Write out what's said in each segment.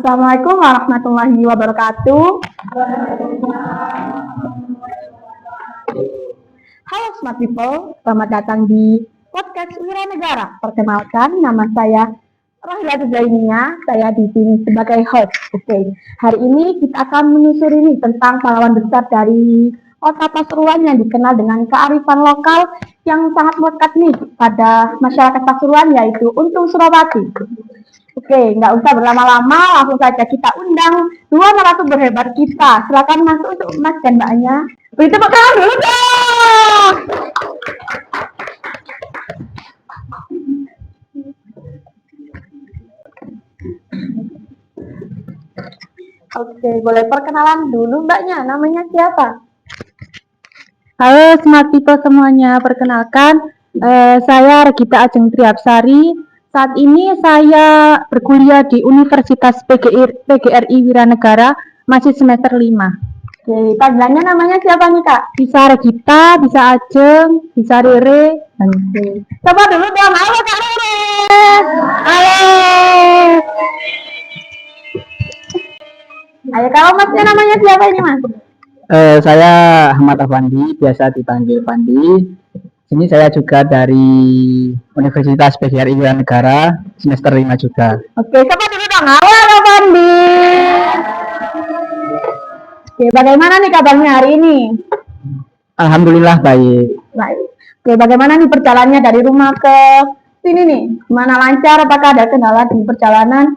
Assalamualaikum warahmatullahi wabarakatuh. Halo Smart People, selamat datang di podcast Wiranegara. Perkenalkan, nama saya Rohila Tuzainia. Saya di sini sebagai host. Oke, hari ini kita akan menyusuri tentang pahlawan besar dari Kota Pasuruan yang dikenal dengan kearifan lokal yang sangat melekat pada masyarakat Pasuruan, yaitu Untung Suropati. Oke, nggak usah berlama-lama, langsung saja kita undang dua narasumber hebat kita. Silakan masuk untuk Mas dan Mbaknya. Beri tepuk tangan dulu dong. Oke, boleh perkenalan dulu Mbaknya, namanya siapa? Halo Smart People semuanya, perkenalkan saya Regita Ajeng Triapsari. Saat ini saya berkuliah di Universitas PGRI Wiranegara, masih semester 5. Oke, panggilannya namanya siapa nih Kak? Bisa Regita, bisa Ajeng, bisa Rere. Oke. Coba dulu dong, halo Kak Rere. Halo. Ayo, kalau Masnya namanya siapa ini Mas? Saya Ahmad Afandi, biasa dipanggil Pandi. Ini saya juga dari Universitas PGRI Wiranegara, semester 5 juga. Oke, coba dulu dong. Halo Kak Pandi. Oke, bagaimana nih kabarnya hari ini? Alhamdulillah baik. Baik. Oke, bagaimana nih perjalanannya dari rumah ke sini nih? Gimana, lancar? Apakah ada kendala di perjalanan?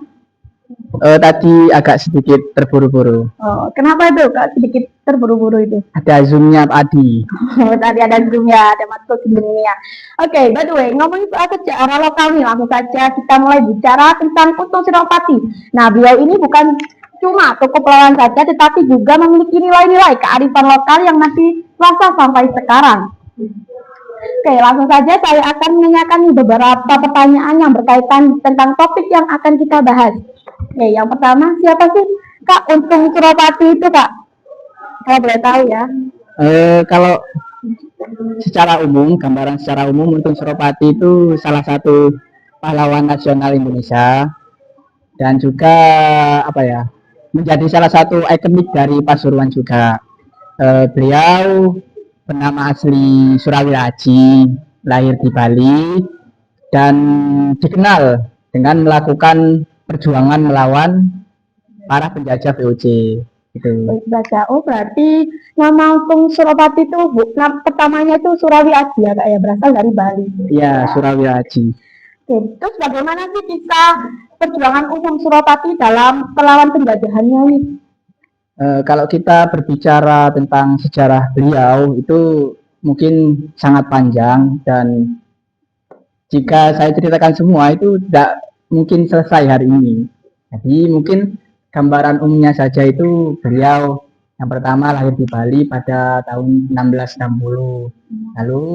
Tadi agak sedikit terburu-buru. Oh, kenapa itu Kak sedikit terburu-buru itu? Ada zoomnya Adi. Oh, tadi ada Zoom ya, ada matkul sebelumnya. Oke, by the way, ngomongin soal sejarah lokal nih, langsung saja kita mulai bicara tentang Untung Suropati. Nah, beliau ini bukan cuma tokoh pahlawan saja, tetapi juga memiliki nilai-nilai kearifan lokal yang masih terasa sampai sekarang. Oke, langsung saja saya akan menanyakan beberapa pertanyaan yang berkaitan tentang topik yang akan kita bahas. Oke, yang pertama, siapa sih Kak Untung Suropati itu Kak? Kalau boleh tahu ya. Kalau secara umum, gambaran secara umum, Untung Suropati itu salah satu pahlawan nasional Indonesia dan juga menjadi salah satu ikonik dari Pasuruan juga. Beliau bernama asli Surawilaji, lahir di Bali dan dikenal dengan melakukan perjuangan melawan para penjajah VOC. Gitu. Baca. Oh, berarti nama Untung Suropati itu pertamanya itu Surawilaji ya Kak ya, berasal dari Bali. Iya, Surawilaji. Oke, terus bagaimana sih kisah perjuangan Untung Suropati dalam melawan penjajahannya ini? Kalau kita berbicara tentang sejarah beliau itu mungkin sangat panjang dan jika saya ceritakan semua itu tidak mungkin selesai hari ini. Jadi mungkin gambaran umumnya saja itu beliau yang pertama lahir di Bali pada tahun 1660. Lalu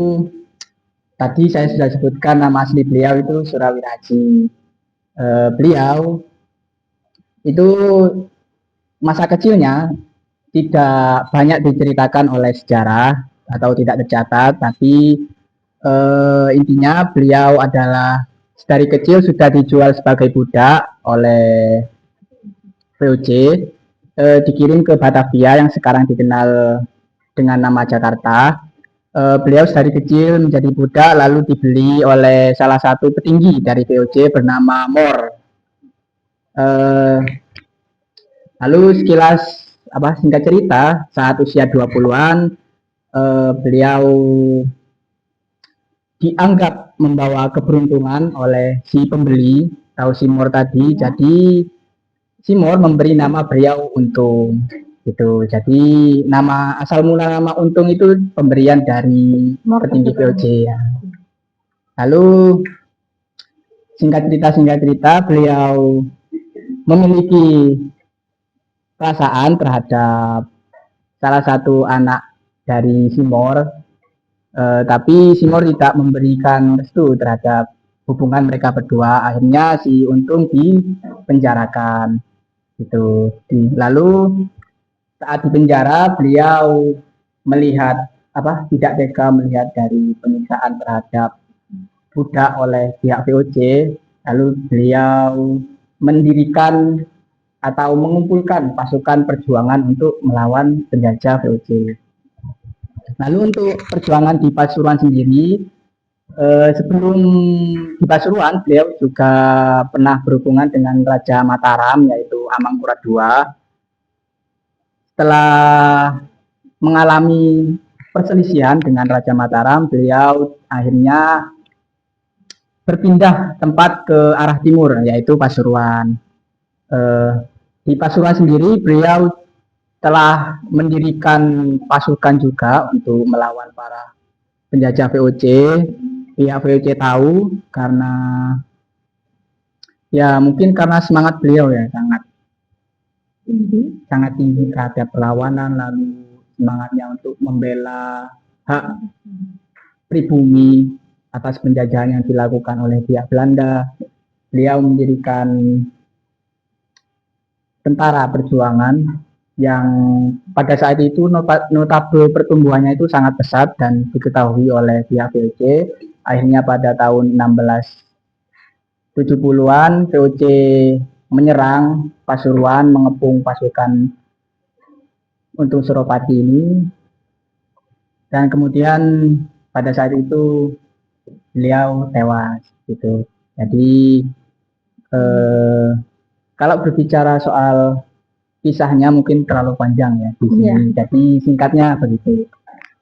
tadi saya sudah sebutkan nama asli beliau itu Surawilaji. Beliau itu masa kecilnya tidak banyak diceritakan oleh sejarah atau tidak tercatat, tapi intinya beliau adalah dari kecil sudah dijual sebagai budak oleh VOC, dikirim ke Batavia yang sekarang dikenal dengan nama Jakarta. Beliau dari kecil menjadi budak lalu dibeli oleh salah satu petinggi dari VOC bernama Mor. Lalu sekilas singkat cerita, saat usia 20-an beliau dianggap membawa keberuntungan oleh si pembeli atau si Mor tadi. Jadi si Mor memberi nama beliau Untung gitu. Jadi asal mula nama Untung itu pemberian dari petinggi VOC ya. Lalu singkat cerita beliau memiliki perasaan terhadap salah satu anak dari si Mor, tapi si Mor tidak memberikan restu terhadap hubungan mereka berdua. Akhirnya si Untung dipenjarakan gitu. Lalu saat di penjara beliau melihat tidak tega melihat dari penyiksaan terhadap budak oleh pihak VOC. Lalu beliau mendirikan atau mengumpulkan pasukan perjuangan untuk melawan penjajah VOC. Lalu untuk perjuangan di Pasuruan sendiri, sebelum di Pasuruan beliau juga pernah berhubungan dengan Raja Mataram yaitu Amangkurat II. Setelah mengalami perselisihan dengan Raja Mataram, beliau akhirnya berpindah tempat ke arah timur yaitu Pasuruan. Di Pasuruan sendiri beliau telah mendirikan pasukan juga untuk melawan para penjajah VOC. Pihak VOC tahu karena ya mungkin karena semangat beliau ya sangat tinggi terhadap perlawanan, lalu semangatnya untuk membela hak pribumi atas penjajahan yang dilakukan oleh pihak Belanda. Beliau mendirikan tentara perjuangan yang pada saat itu notabene pertumbuhannya itu sangat pesat dan diketahui oleh pihak VOC. Akhirnya pada tahun 1670-an VOC menyerang Pasuruan, mengepung pasukan Untung Suropati ini, dan kemudian pada saat itu beliau tewas gitu. Jadi kalau berbicara soal kisahnya mungkin terlalu panjang ya di sini. Iya. Jadi singkatnya begitu.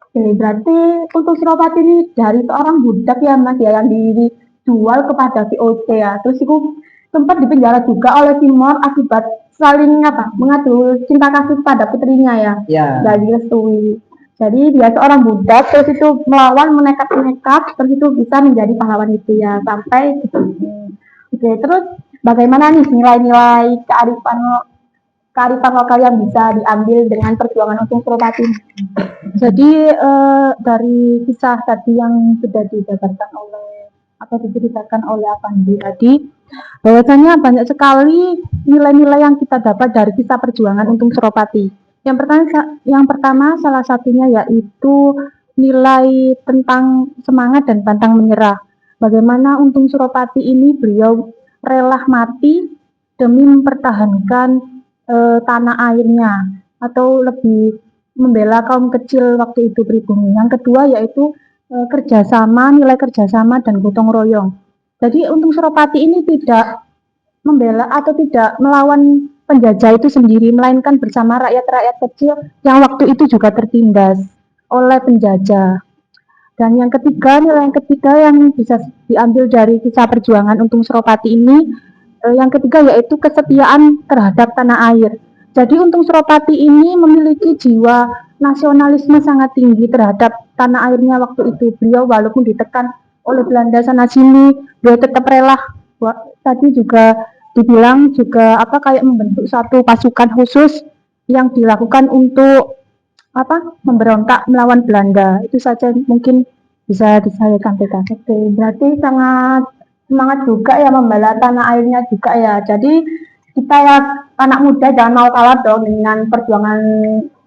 Oke, berarti untuk Suropati ini dari seorang budak ya Mas ya yang dijual kepada VOC ya. Terus itu sempat dipenjara juga oleh Timor akibat saling mengadu cinta kasih pada putrinya ya. Ya. Dari Restui. Jadi dia seorang budak terus itu melawan menekat terus itu bisa menjadi pahlawan itu ya sampai ke sini. Oke, terus bagaimana nih nilai-nilai kearifan lokal yang bisa diambil dengan perjuangan Untung Suropati? Jadi dari kisah tadi yang sudah dijabarkan oleh atau diceritakan oleh Apandi tadi, bahwasanya banyak sekali nilai-nilai yang kita dapat dari kisah perjuangan Untung Suropati. Yang pertama salah satunya yaitu nilai tentang semangat dan pantang menyerah. Bagaimana Untung Suropati ini beliau rela mati demi mempertahankan tanah airnya atau lebih membela kaum kecil waktu itu pribumi. Yang kedua yaitu nilai kerjasama dan gotong royong. Jadi Untung Suropati ini tidak membela atau tidak melawan penjajah itu sendiri, melainkan bersama rakyat-rakyat kecil yang waktu itu juga tertindas oleh penjajah. Dan nilai yang ketiga yang bisa diambil dari kisah perjuangan Untung Suropati ini, yang ketiga yaitu kesetiaan terhadap tanah air. Jadi Untung Suropati ini memiliki jiwa nasionalisme sangat tinggi terhadap tanah airnya waktu itu. Beliau walaupun ditekan oleh Belanda sana sini, beliau tetap rela. Tadi juga dibilang juga kayak membentuk satu pasukan khusus yang dilakukan untuk memberontak melawan Belanda. Itu saja mungkin bisa saya sampaikan. Oke, berarti sangat semangat juga ya membela tanah airnya juga ya. Jadi kita ya anak muda jangan mau kalah dong dengan perjuangan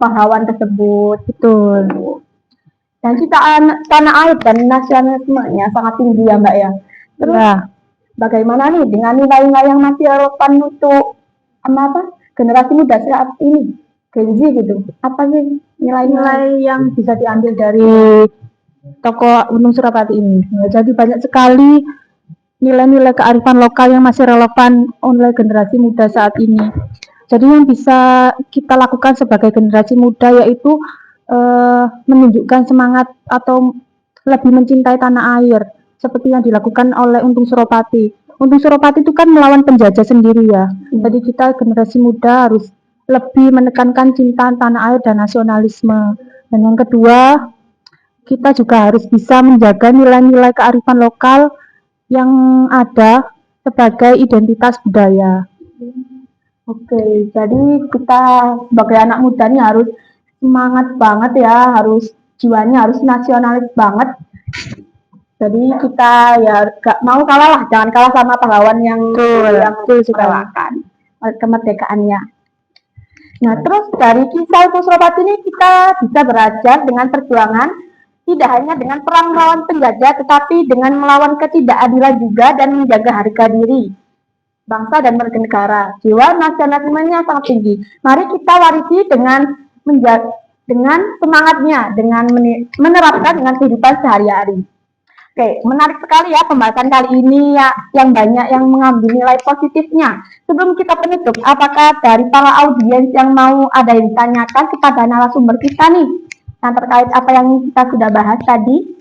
pahlawan tersebut. Betul. Dan citaan tanah air dan nasionalismenya sangat tinggi ya Mbak ya. Terus bagaimana nih dengan nilai-nilai yang masih relevan untuk generasi muda saat ini, Gen Z gitu? Apa sih nilai-nilai yang bisa diambil dari tokoh Untung Suropati ini? Jadi banyak sekali nilai-nilai kearifan lokal yang masih relevan oleh generasi muda saat ini. Jadi yang bisa kita lakukan sebagai generasi muda yaitu menunjukkan semangat atau lebih mencintai tanah air seperti yang dilakukan oleh Untung Suropati. Untung Suropati itu kan melawan penjajah sendiri ya. Jadi kita generasi muda harus lebih menekankan cinta tanah air dan nasionalisme. Dan yang kedua, kita juga harus bisa menjaga nilai-nilai kearifan lokal yang ada sebagai identitas budaya. Oke, jadi kita sebagai anak muda nih harus semangat banget ya, jiwanya harus nasionalis banget. Jadi kita ya gak mau kalah lah, jangan kalah sama pahlawan yang relakan kemerdekaannya. Nah, terus dari kisah Untung Suropati ini kita bisa belajar dengan perjuangan tidak hanya dengan perang melawan penjajah, tetapi dengan melawan ketidakadilan juga dan menjaga harga diri. bangsa dan bernegara. Jiwa nasionalismenya sangat tinggi. Mari kita warisi dengan semangatnya, dengan menerapkan dengan kehidupan sehari-hari. Oke, menarik sekali ya pembahasan kali ini ya, yang banyak yang mengambil nilai positifnya. Sebelum kita penutup, apakah dari para audiens yang mau ada yang ditanyakan kepada narasumber kita nih, yang terkait apa yang kita sudah bahas tadi?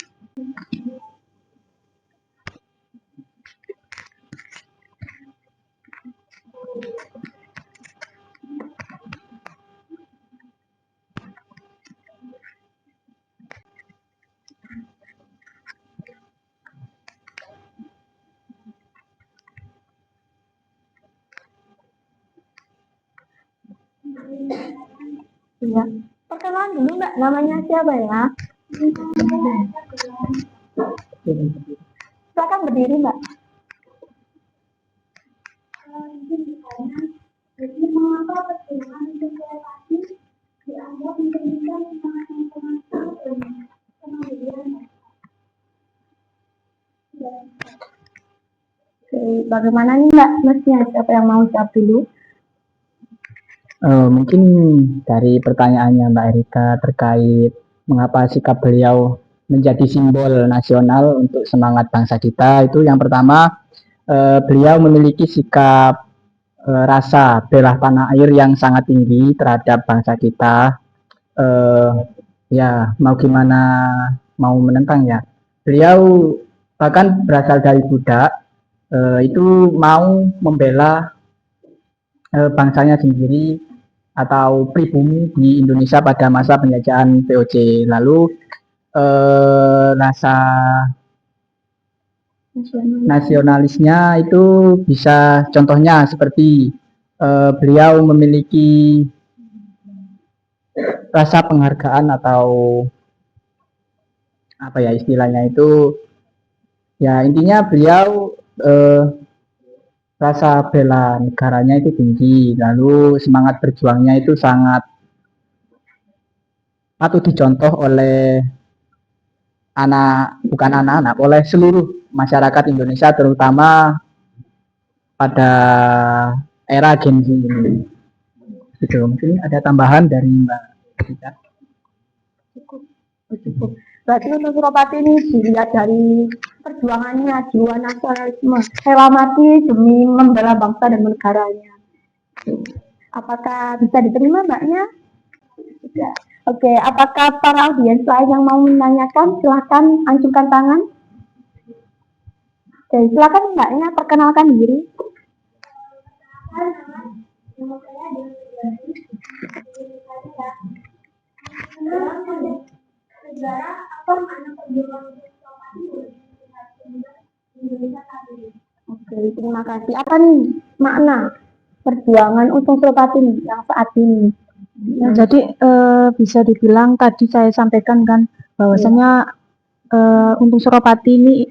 Ya, perkenalan dulu Mbak, namanya siapa ya? Silakan berdiri Mbak. Jadi mengapa perjuangan demokrasi dianggap menjadikan bagaimana nih Mbak? Masnya siapa yang mau jawab dulu? Mungkin dari pertanyaannya Mbak Erika terkait mengapa sikap beliau menjadi simbol nasional untuk semangat bangsa kita, itu yang pertama, beliau memiliki sikap rasa bela tanah air yang sangat tinggi terhadap bangsa kita. Ya mau gimana mau menentang ya, beliau bahkan berasal dari budak, itu mau membela bangsanya sendiri atau pribumi di Indonesia pada masa penjajahan VOC. Lalu rasa nasionalisnya itu bisa contohnya seperti beliau memiliki rasa penghargaan atau apa ya istilahnya itu, ya intinya beliau rasa bela negaranya itu tinggi, lalu semangat berjuangnya itu sangat patut dicontoh oleh bukan anak-anak, oleh seluruh masyarakat Indonesia, terutama pada era Gen Z ini. Gitu. Mungkin ada tambahan dari Mbak Rita? Cukup. Berarti untuk Suropati ini dilihat dari perjuangannya, jiwa nasionalisme, rela mati demi membela bangsa dan negaranya. Apakah bisa diterima Mbaknya? Tidak. Oke, apakah para audiens lain yang mau menanyakan? Silahkan acungkan tangan. Oke, silakan Mbaknya perkenalkan diri. Oke, terima kasih. Apa nih makna perjuangan untuk Suropati yang saat ini? Ya, jadi bisa dibilang tadi saya sampaikan kan bahwasanya Untung Suropati ini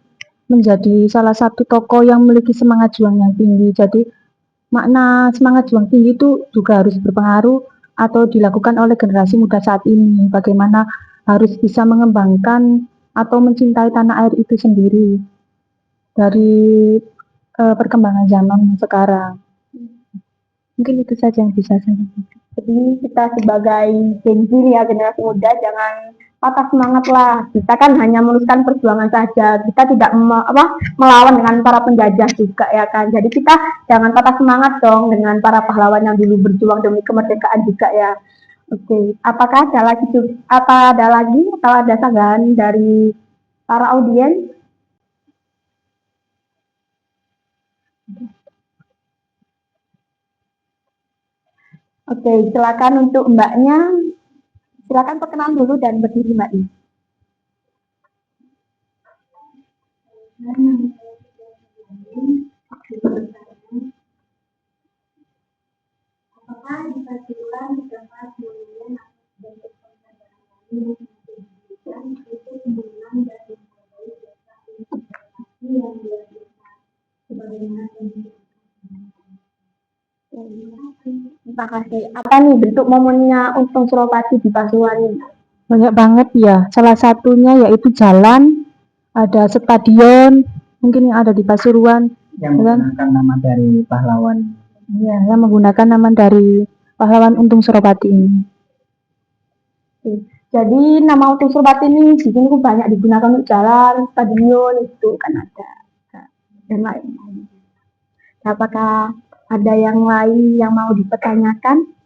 menjadi salah satu tokoh yang memiliki semangat juang yang tinggi. Jadi makna semangat juang tinggi itu juga harus berpengaruh atau dilakukan oleh generasi muda saat ini. Bagaimana harus bisa mengembangkan atau mencintai tanah air itu sendiri dari perkembangan zaman sekarang. Mungkin itu saja yang bisa saya sampaikan. Jadi kita sebagai Gen Z ya, generasi muda, jangan patah semangat lah. Kita kan hanya meneruskan perjuangan saja. Kita tidak melawan dengan para penjajah juga ya kan. Jadi kita jangan patah semangat dong dengan para pahlawan yang dulu berjuang demi kemerdekaan juga ya. Oke, apakah ada lagi atau ada sanggahan dari para audiens? Oke, silakan untuk Mbaknya. Silakan perkenalan dulu dan berdiri Mbak. Apakah dipastikan dapat kemudian bentuk pendidikan itu pembangunan dan yang luar biasa sebagaimana terima kasih. Apa nih bentuk momennya Untung Suropati di Pasuruan ini? Banyak banget ya. Salah satunya yaitu jalan, ada stadion, mungkin yang ada di Pasuruan. yang menggunakan nama dari pahlawan. Ya, yang menggunakan nama dari pahlawan Untung Suropati ini. Jadi nama Untung Suropati ini di sini banyak digunakan untuk jalan, stadion itu kan ada dan lain-lain. Apakah ada yang lain yang mau dipertanyakan?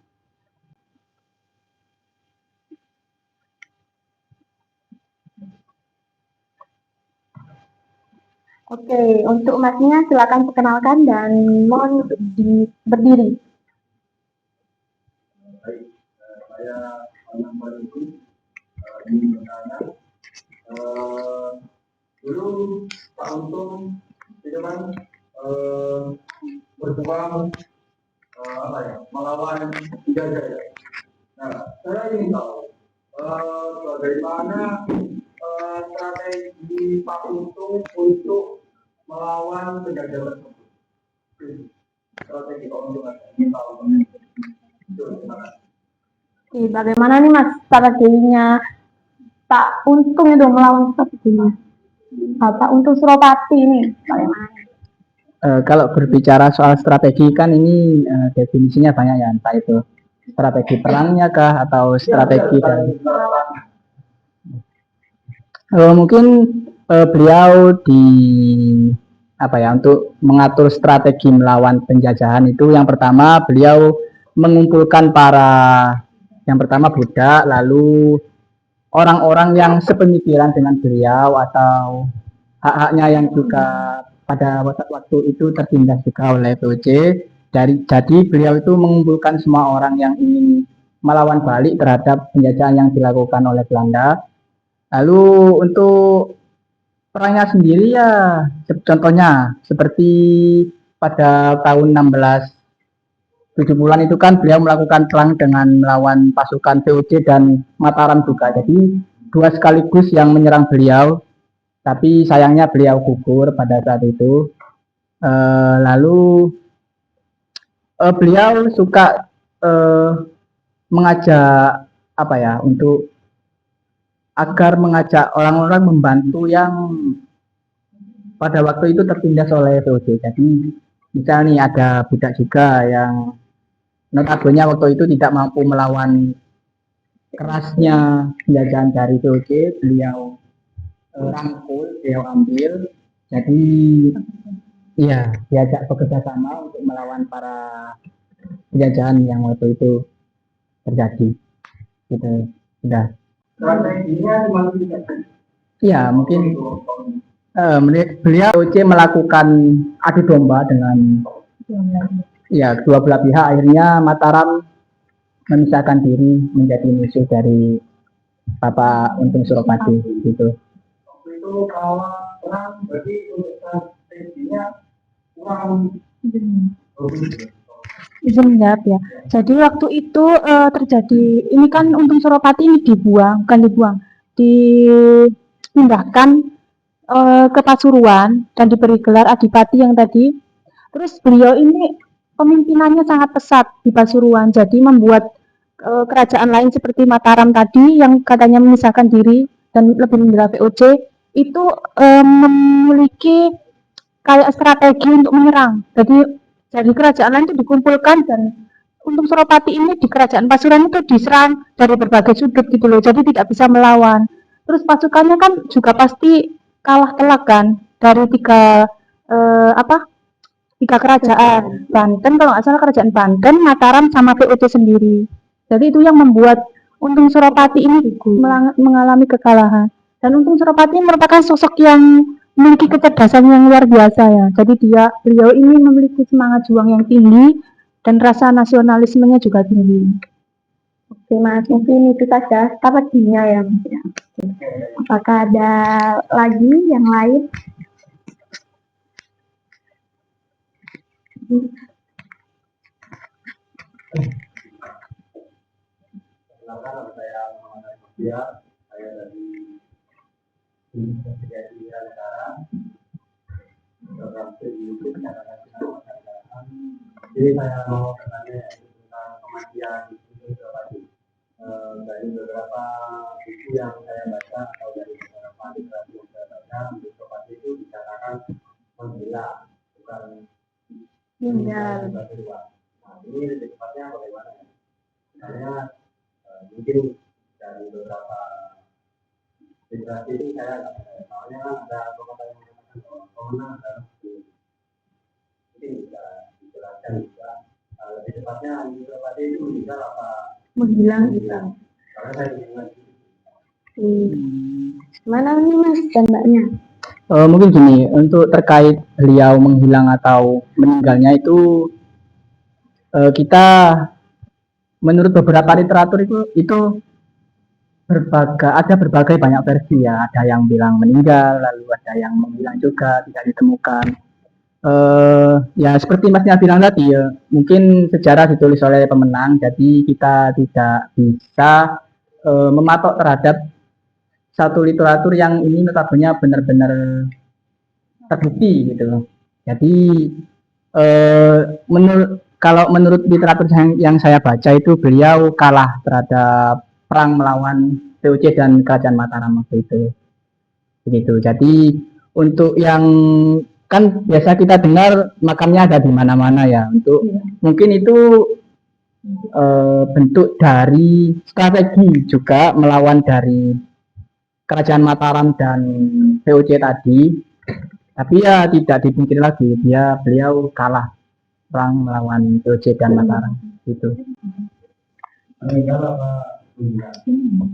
Oke, untuk masnya silakan perkenalkan dan mohon untuk berdiri. Baik, saya Anang Baruku di Mentana. Dulu Pak Untung itu kan berjuang melawan penjajah ya. Nah, saya ingin tahu bagaimana strategi Pak Untung untuk melawan penjajah tersebut. Strategi Pak Untung ingin tahu. Oke, bagaimana nih Mas strateginya Pak Untung itu melawan strateginya? Pak Untung Suropati ini bagaimana? Kalau berbicara soal strategi kan ini definisinya banyak ya, entah itu strategi perangnya kah atau strategi dari mungkin beliau di apa ya untuk mengatur strategi melawan penjajahan itu yang pertama beliau mengumpulkan yang pertama budak, lalu orang-orang yang sepemikiran dengan beliau atau hak-haknya yang juga pada waktu itu tertindas juga oleh POC. Jadi beliau itu mengumpulkan semua orang yang ingin melawan balik terhadap penjajahan yang dilakukan oleh Belanda. Lalu untuk perangnya sendiri ya contohnya seperti pada tahun 1670-an itu kan beliau melakukan perang dengan melawan pasukan VOC dan Mataram juga. Jadi dua sekaligus yang menyerang beliau, tapi sayangnya beliau gugur pada saat itu. Lalu beliau suka mengajak apa ya untuk agar mengajak orang-orang membantu yang pada waktu itu tertindas oleh VOC. Jadi misalnya ada budak juga yang notabene waktu itu tidak mampu melawan kerasnya penjajahan dari VOC, beliau rangkul, beliau ambil. Jadi iya diajak bekerja sama untuk melawan para penjajahan yang waktu itu terjadi. Gitu sudah. Strateginya gimana? Iya mungkin beliau VOC melakukan adu domba dengan ya kedua belah pihak, akhirnya Mataram memisahkan diri menjadi musuh dari Bapak Untung Suropati gitu. Waktu itu kalau perang berarti untuk strateginya kurang Izin menjawab ya. Jadi waktu itu terjadi, ini kan Untung Suropati ini dipindahkan ke Pasuruan dan diberi gelar Adipati yang tadi. Terus beliau ini pemimpinannya sangat pesat di Pasuruan, jadi membuat kerajaan lain seperti Mataram tadi yang katanya memisahkan diri dan lebih membela VOC itu memiliki kayak strategi untuk menyerang. Jadi kerajaan lain itu dikumpulkan dan Untung Suropati ini di kerajaan Pasuruan itu diserang dari berbagai sudut gitu loh, jadi tidak bisa melawan. Terus pasukannya kan juga pasti kalah telak kan dari tiga kerajaan, Banten kalau nggak salah, kerajaan Banten, Mataram sama VOC sendiri. Jadi itu yang membuat Untung Suropati ini mengalami kekalahan. Dan Untung Suropati merupakan sosok yang memiliki kecerdasan yang luar biasa ya. Jadi beliau ini memiliki semangat juang yang tinggi dan rasa nasionalismenya juga tinggi. Oke Mas, mungkin itu saja strateginya ya Mas. Apakah ada lagi yang lain? Silakan saya Muhammad Dia, saya dari Investigasi Negara, program studi YouTube Cara Nasional Masyarakat. Jadi saya mau bertanya tentang kematian Untung Suropati. Dari beberapa buku yang saya baca atau dari beberapa literasi yang saya baca, Untung Suropati itu dikatakan menggila, bukan meninggal. Nah, ini lebih tepatnya bagaimana ya? Misalnya mungkin dari beberapa generasi ini saya soalnya kan ada beberapa yang mengatakan bahwa pemenang adalah mungkin bisa dijelaskan juga lebih tepatnya beberapa itu meninggal apa Menghilang gitu. karena saya dengar Mana nih Mas dan Mbaknya? Mungkin gini, untuk terkait beliau menghilang atau meninggalnya itu kita menurut beberapa literatur itu ada berbagai banyak versi ya. Ada yang bilang meninggal, lalu ada yang menghilang juga, tidak ditemukan. Ya seperti Masnya bilang tadi ya, mungkin sejarah ditulis oleh pemenang, jadi kita tidak bisa mematok terhadap satu literatur yang ini notabene benar-benar terbukti gitu loh. Jadi kalau menurut literatur yang saya baca itu beliau kalah terhadap perang melawan VOC dan Kerajaan Mataram waktu itu. Begitu. Jadi untuk yang kan biasa kita dengar makamnya ada di mana-mana ya. Untuk mungkin itu bentuk dari strategi juga melawan dari Kerajaan Mataram dan VOC tadi, tapi ya tidak dipungkiri lagi beliau kalah perang melawan VOC dan Mataram gitu. meninggal apa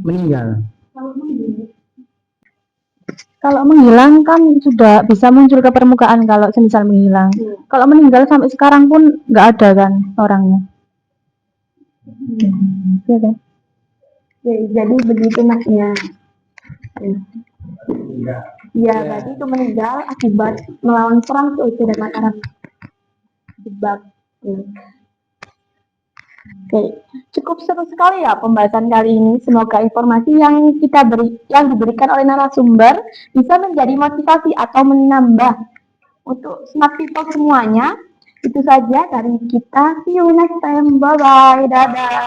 Meninggal. Kalau menghilang kan sudah bisa muncul ke permukaan kalau semisal menghilang. Kalau meninggal sampai sekarang pun nggak ada kan orangnya. Iya kan? Oke, jadi begitu Masnya. meninggal Iya, berarti itu meninggal akibat melawan perang VOC dan Mataram. Sebab Oke, cukup seru sekali ya pembahasan kali ini. Semoga informasi yang diberikan oleh narasumber bisa menjadi motivasi atau menambah untuk smart people semuanya. Itu saja dari kita. See you next time. Bye bye. Dadah.